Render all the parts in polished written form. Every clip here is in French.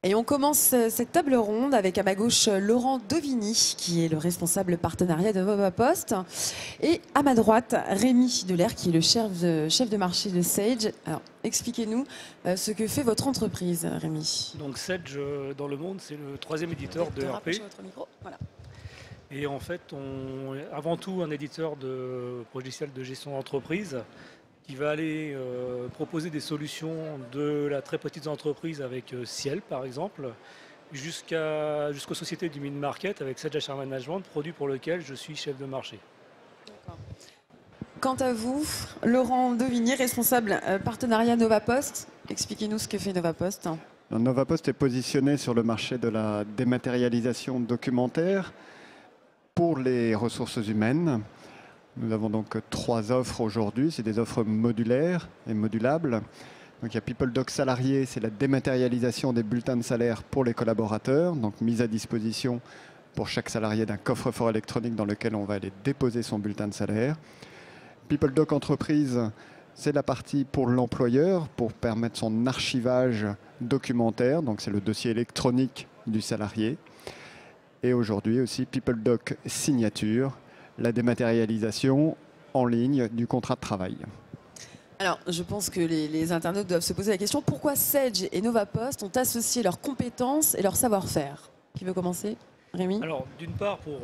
Et on commence cette table ronde avec à ma gauche Laurent Dovini, qui est le responsable partenariat de Novapost. Et à ma droite, Rémi Delair, qui est le chef de marché de Sage. Alors, expliquez-nous ce que fait votre entreprise, Rémi. Donc Sage, dans le monde, c'est le troisième éditeur de RP. Votre micro. Voilà. Et en fait, on est avant tout un éditeur de logiciels de gestion d'entreprise qui va aller proposer des solutions de la très petite entreprise avec Ciel, par exemple, jusqu'aux sociétés du mid-market avec Sage HR Management, produit pour lequel je suis chef de marché. Quant à vous, Laurent Dovini, responsable partenariat Novapost, expliquez-nous ce que fait Novapost. Novapost est positionné sur le marché de la dématérialisation documentaire pour les ressources humaines. Nous avons donc 3 offres aujourd'hui. C'est des offres modulaires et modulables. Donc il y a PeopleDoc salarié, c'est la dématérialisation des bulletins de salaire pour les collaborateurs, donc mise à disposition pour chaque salarié d'un coffre-fort électronique dans lequel on va aller déposer son bulletin de salaire. PeopleDoc entreprise, c'est la partie pour l'employeur, pour permettre son archivage documentaire, donc c'est le dossier électronique du salarié. Et aujourd'hui aussi PeopleDoc signature, la dématérialisation en ligne du contrat de travail. Alors, je pense que les internautes doivent se poser la question, pourquoi Sage et Novapost ont associé leurs compétences et leur savoir-faire? Qui veut commencer? Rémi? Alors, d'une part, pour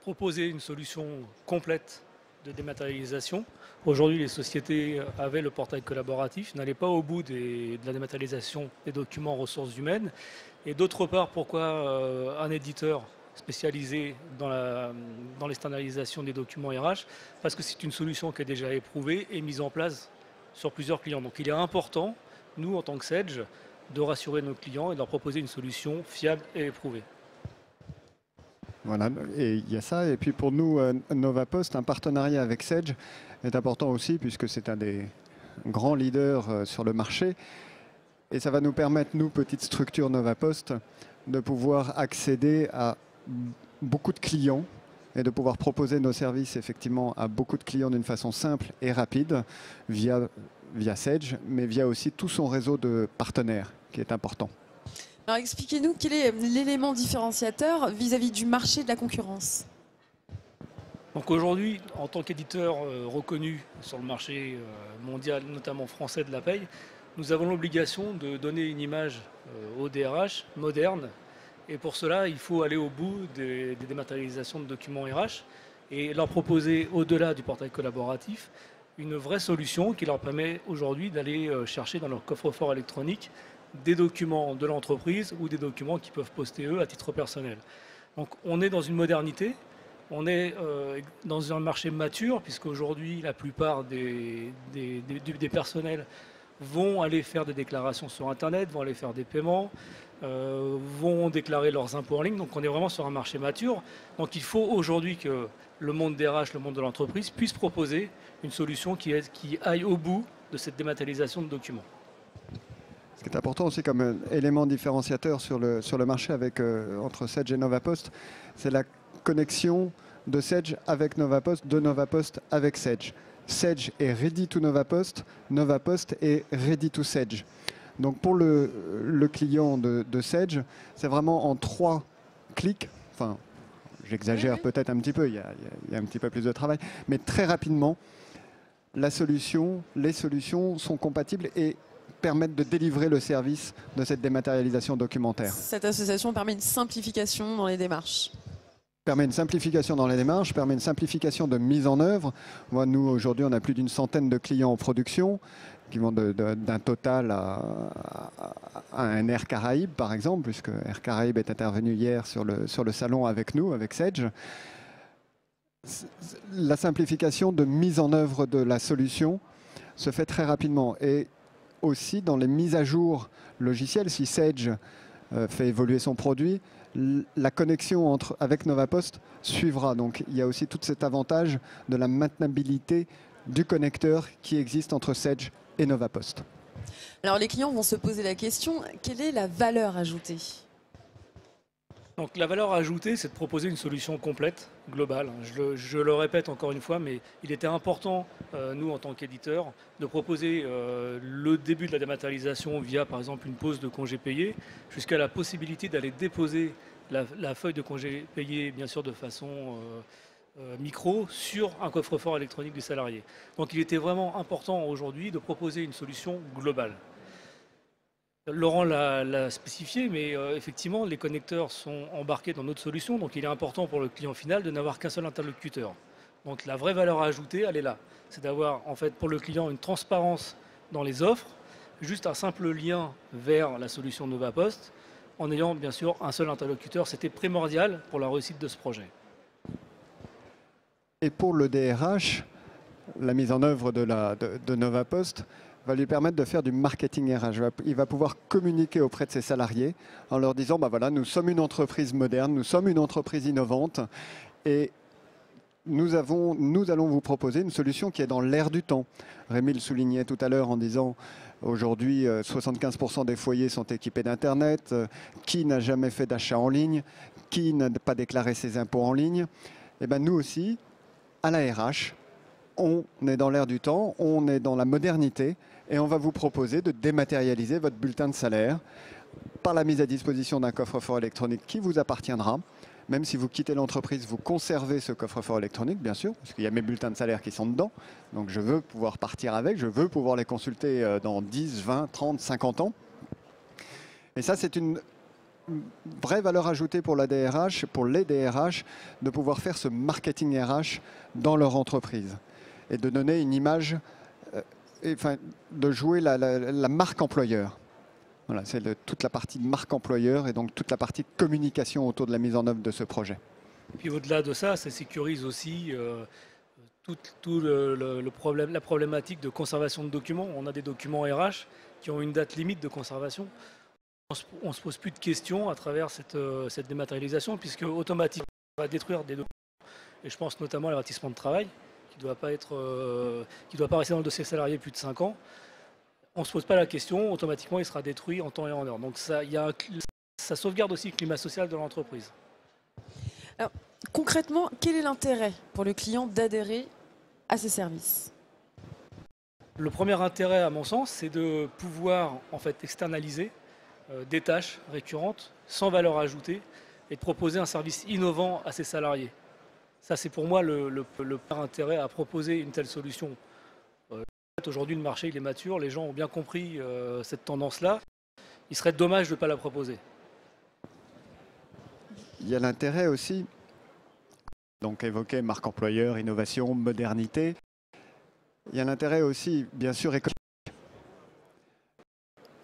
proposer une solution complète de dématérialisation. Aujourd'hui, les sociétés avaient le portail collaboratif, n'allaient pas au bout de la dématérialisation des documents ressources humaines. Et d'autre part, pourquoi un éditeur spécialisé dans les standardisations des documents RH? Parce que c'est une solution qui est déjà éprouvée et mise en place sur plusieurs clients. Donc il est important, nous en tant que Sage, de rassurer nos clients et de leur proposer une solution fiable et éprouvée. Voilà, et il y a ça. Et puis pour nous, Novapost, un partenariat avec Sage est important aussi puisque c'est un des grands leaders sur le marché. Et ça va nous permettre, nous, petite structure Novapost, de pouvoir accéder à beaucoup de clients et de pouvoir proposer nos services effectivement à beaucoup de clients d'une façon simple et rapide via Sage, mais via aussi tout son réseau de partenaires qui est important. Alors expliquez-nous quel est l'élément différenciateur vis-à-vis du marché de la concurrence. Donc aujourd'hui, en tant qu'éditeur reconnu sur le marché mondial, notamment français de la paye, nous avons l'obligation de donner une image au DRH moderne. Et pour cela, il faut aller au bout des dématérialisations de documents RH et leur proposer, au-delà du portail collaboratif, une vraie solution qui leur permet aujourd'hui d'aller chercher dans leur coffre-fort électronique des documents de l'entreprise ou des documents qu'ils peuvent poster eux à titre personnel. Donc on est dans une modernité, on est dans un marché mature, puisqu'aujourd'hui la plupart des personnels vont aller faire des déclarations sur Internet, vont aller faire des paiements, vont déclarer leurs impôts en ligne. Donc on est vraiment sur un marché mature. Donc il faut aujourd'hui que le monde des RH, le monde de l'entreprise, puisse proposer une solution qui aille au bout de cette dématérialisation de documents. Ce qui est important aussi comme élément différenciateur sur le marché entre Sage et Novapost, c'est la connexion de Sage avec Novapost, de Novapost avec Sage. Sage est ready to Novapost, Novapost est ready to Sage. Donc pour le client de Sage, c'est vraiment en 3 clics, enfin j'exagère peut-être un petit peu, il y a un petit peu plus de travail, mais très rapidement, les solutions sont compatibles et permettent de délivrer le service de cette dématérialisation documentaire. Cette association permet une simplification dans les démarches. Permet une simplification dans les démarches, permet une simplification de mise en œuvre. Moi, nous, aujourd'hui, on a plus d'une centaine de clients en production qui vont d'un total à un Air Caraïbes, par exemple, puisque Air Caraïbes est intervenu hier sur le salon avec nous, avec Sage. La simplification de mise en œuvre de la solution se fait très rapidement. Et aussi dans les mises à jour logicielles, si Sage fait évoluer son produit, la connexion avec Novapost suivra. Donc il y a aussi tout cet avantage de la maintenabilité du connecteur qui existe entre Sage et Novapost. Alors les clients vont se poser la question, quelle est la valeur ajoutée? Donc la valeur ajoutée, c'est de proposer une solution complète, globale. Je le répète encore une fois, mais il était important, nous en tant qu'éditeurs, de proposer le début de la dématérialisation via par exemple une pause de congé payé, jusqu'à la possibilité d'aller déposer la feuille de congé payé, bien sûr de façon micro, sur un coffre-fort électronique du salarié. Donc il était vraiment important aujourd'hui de proposer une solution globale. Laurent l'a spécifié, mais effectivement, les connecteurs sont embarqués dans notre solution, donc il est important pour le client final de n'avoir qu'un seul interlocuteur. Donc la vraie valeur ajoutée, elle est là. C'est d'avoir en fait pour le client une transparence dans les offres, juste un simple lien vers la solution NovaPost, en ayant bien sûr un seul interlocuteur. C'était primordial pour la réussite de ce projet. Et pour le DRH, la mise en œuvre de NovaPost va lui permettre de faire du marketing RH. Il va pouvoir communiquer auprès de ses salariés en leur disant, bah voilà, nous sommes une entreprise moderne, nous sommes une entreprise innovante et nous allons vous proposer une solution qui est dans l'air du temps. Rémi le soulignait tout à l'heure en disant, aujourd'hui, 75% des foyers sont équipés d'Internet. Qui n'a jamais fait d'achat en ligne? Qui n'a pas déclaré ses impôts en ligne? Et ben nous aussi, à la RH, on est dans l'air du temps, on est dans la modernité et on va vous proposer de dématérialiser votre bulletin de salaire par la mise à disposition d'un coffre-fort électronique qui vous appartiendra. Même si vous quittez l'entreprise, vous conservez ce coffre-fort électronique, bien sûr, parce qu'il y a mes bulletins de salaire qui sont dedans. Donc je veux pouvoir partir avec, je veux pouvoir les consulter dans 10, 20, 30, 50 ans. Et ça, c'est une vraie valeur ajoutée pour la DRH, pour les DRH, de pouvoir faire ce marketing RH dans leur entreprise et de donner une image, de jouer la marque employeur. Voilà, c'est toute la partie marque employeur et donc toute la partie communication autour de la mise en œuvre de ce projet. Et puis au-delà de ça, ça sécurise aussi la problématique de conservation de documents. On a des documents RH qui ont une date limite de conservation. On ne se pose plus de questions à travers cette dématérialisation, puisque automatiquement on va détruire des documents. Et je pense notamment à l'avertissement de travail, qui ne doit pas rester dans le dossier salarié plus de 5 ans. On ne se pose pas la question, automatiquement il sera détruit en temps et en heure. Donc ça sauvegarde aussi le climat social de l'entreprise. Alors, concrètement, quel est l'intérêt pour le client d'adhérer à ces services? Le premier intérêt, à mon sens, c'est de pouvoir en fait externaliser des tâches récurrentes sans valeur ajoutée et de proposer un service innovant à ses salariés. Ça, c'est pour moi le premier intérêt à proposer une telle solution. Aujourd'hui, le marché il est mature, les gens ont bien compris cette tendance-là. Il serait dommage de ne pas la proposer. Il y a l'intérêt aussi, donc évoqué marque employeur, innovation, modernité. Il y a l'intérêt aussi, bien sûr, économique.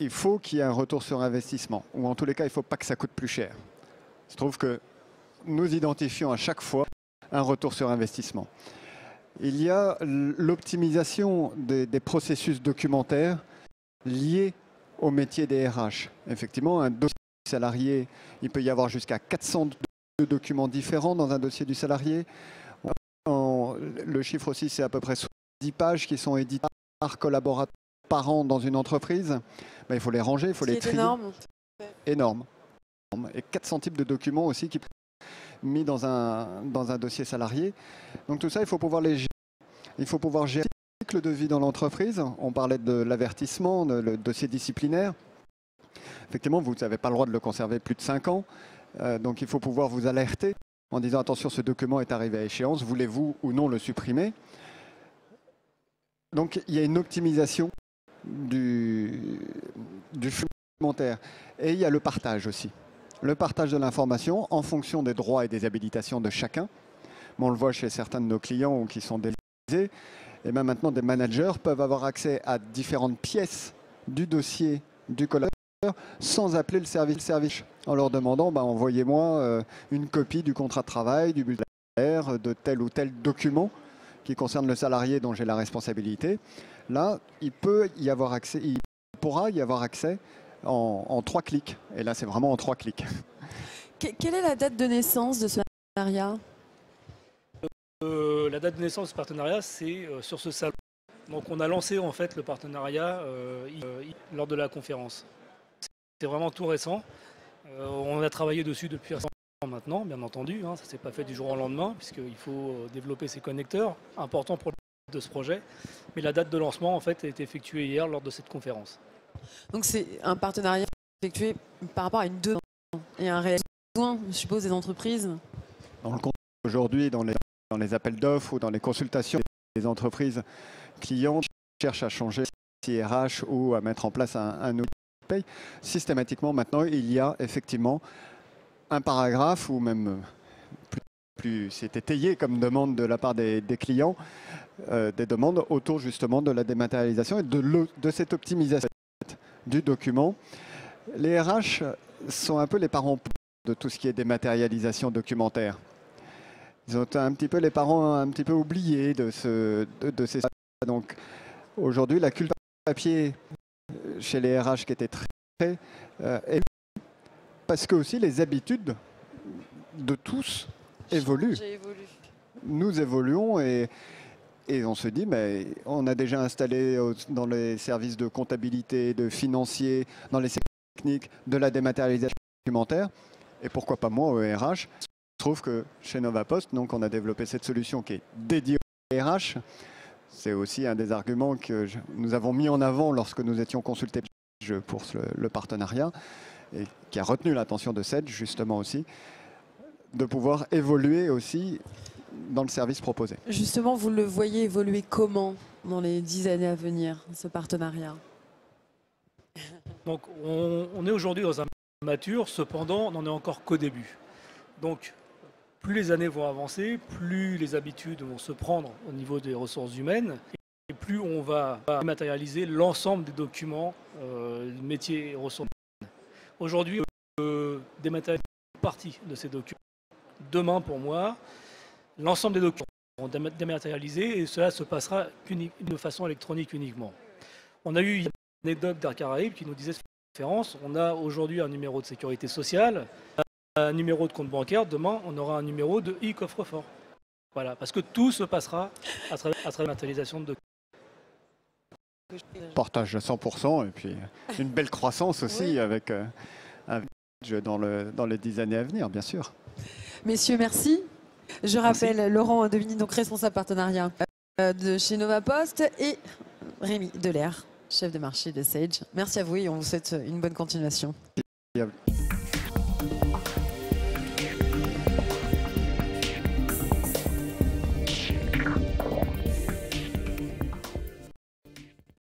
Il faut qu'il y ait un retour sur investissement, ou en tous les cas, il ne faut pas que ça coûte plus cher. Je trouve que nous identifions à chaque fois un retour sur investissement. Il y a l'optimisation des processus documentaires liés au métier des RH. Effectivement, un dossier du salarié, il peut y avoir jusqu'à 400 documents différents dans un dossier du salarié. Le chiffre aussi, c'est à peu près 10 pages qui sont éditées par collaborateur par an dans une entreprise. Ben, il faut les ranger, il faut les trier. Énorme. Et 400 types de documents aussi qui mis dans un dossier salarié. Donc tout ça, il faut pouvoir les gérer. Il faut pouvoir gérer le cycle de vie dans l'entreprise. On parlait de l'avertissement, le dossier disciplinaire. Effectivement, vous n'avez pas le droit de le conserver plus de 5 ans. Donc il faut pouvoir vous alerter en disant attention, ce document est arrivé à échéance, voulez-vous ou non le supprimer? Donc il y a une optimisation du flux documentaire. Et il y a le partage aussi. Le partage de l'information en fonction des droits et des habilitations de chacun. On le voit chez certains de nos clients qui sont délisés. Et bien maintenant, des managers peuvent avoir accès à différentes pièces du dossier du collaborateur sans appeler le service. En leur demandant, envoyez-moi une copie du contrat de travail, du bulletin de salaire, de tel ou tel document qui concerne le salarié dont j'ai la responsabilité. Là, il pourra y avoir accès en 3 clics. Et là, c'est vraiment en 3 clics. Quelle est la date de naissance de ce partenariat? La date de naissance de ce partenariat, c'est sur ce salon. Donc on a lancé en fait le partenariat lors de la conférence. C'est vraiment tout récent. On a travaillé dessus depuis un maintenant, bien entendu. Hein, ça ne s'est pas fait du jour au lendemain, puisqu'il faut développer ces connecteurs, important pour de ce projet. Mais la date de lancement, en fait, a été effectuée hier lors de cette conférence. Donc c'est un partenariat effectué par rapport à une demande et un réel besoin, je suppose, des entreprises. Dans le contexte aujourd'hui, dans les appels d'offres ou dans les consultations des entreprises clients cherchent à changer RH ou à mettre en place un outil de paye, systématiquement maintenant il y a effectivement un paragraphe ou même plus c'est étayé comme demande de la part des clients, des demandes autour justement de la dématérialisation et de cette optimisation du document. Les RH sont un peu les parents de tout ce qui est dématérialisation documentaire. Ils ont un petit peu les parents un petit peu oubliés de ces. Donc aujourd'hui, la culture papier chez les RH qui était très parce que aussi les habitudes de tous évoluent. Nous évoluons et on se dit, mais on a déjà installé dans les services de comptabilité, de financier, dans les services techniques, de la dématérialisation documentaire. Et pourquoi pas moi au RH? Je trouve que chez Novapost, donc, on a développé cette solution qui est dédiée au RH. C'est aussi un des arguments que nous avons mis en avant lorsque nous étions consultés pour le partenariat et qui a retenu l'attention de Sedge justement aussi, de pouvoir évoluer aussi dans le service proposé. Justement, vous le voyez évoluer comment dans les 10 années à venir, ce partenariat? Donc on est aujourd'hui dans un mature, cependant on n'en est encore qu'au début. Donc plus les années vont avancer, plus les habitudes vont se prendre au niveau des ressources humaines et plus on va matérialiser l'ensemble des documents métiers et ressources humaines. Aujourd'hui, dématérialiser une partie de ces documents. Demain, pour moi, l'ensemble des documents seront dématérialisés et cela se passera de façon électronique uniquement. On a eu une anecdote d'Air Caraïbes qui nous disait cette conférence, on a aujourd'hui un numéro de sécurité sociale, un numéro de compte bancaire, demain on aura un numéro de e-coffre-fort. Voilà, parce que tout se passera à travers la matérialisation de documents. Portage à 100% et puis une belle croissance aussi Oui. avec dans les 10 années à venir, bien sûr. Messieurs, merci. Je rappelle Laurent Devigny, donc responsable partenariat de chez Novapost, et Rémi Delair, chef de marché de Sage. Merci à vous et on vous souhaite une bonne continuation. Merci à vous.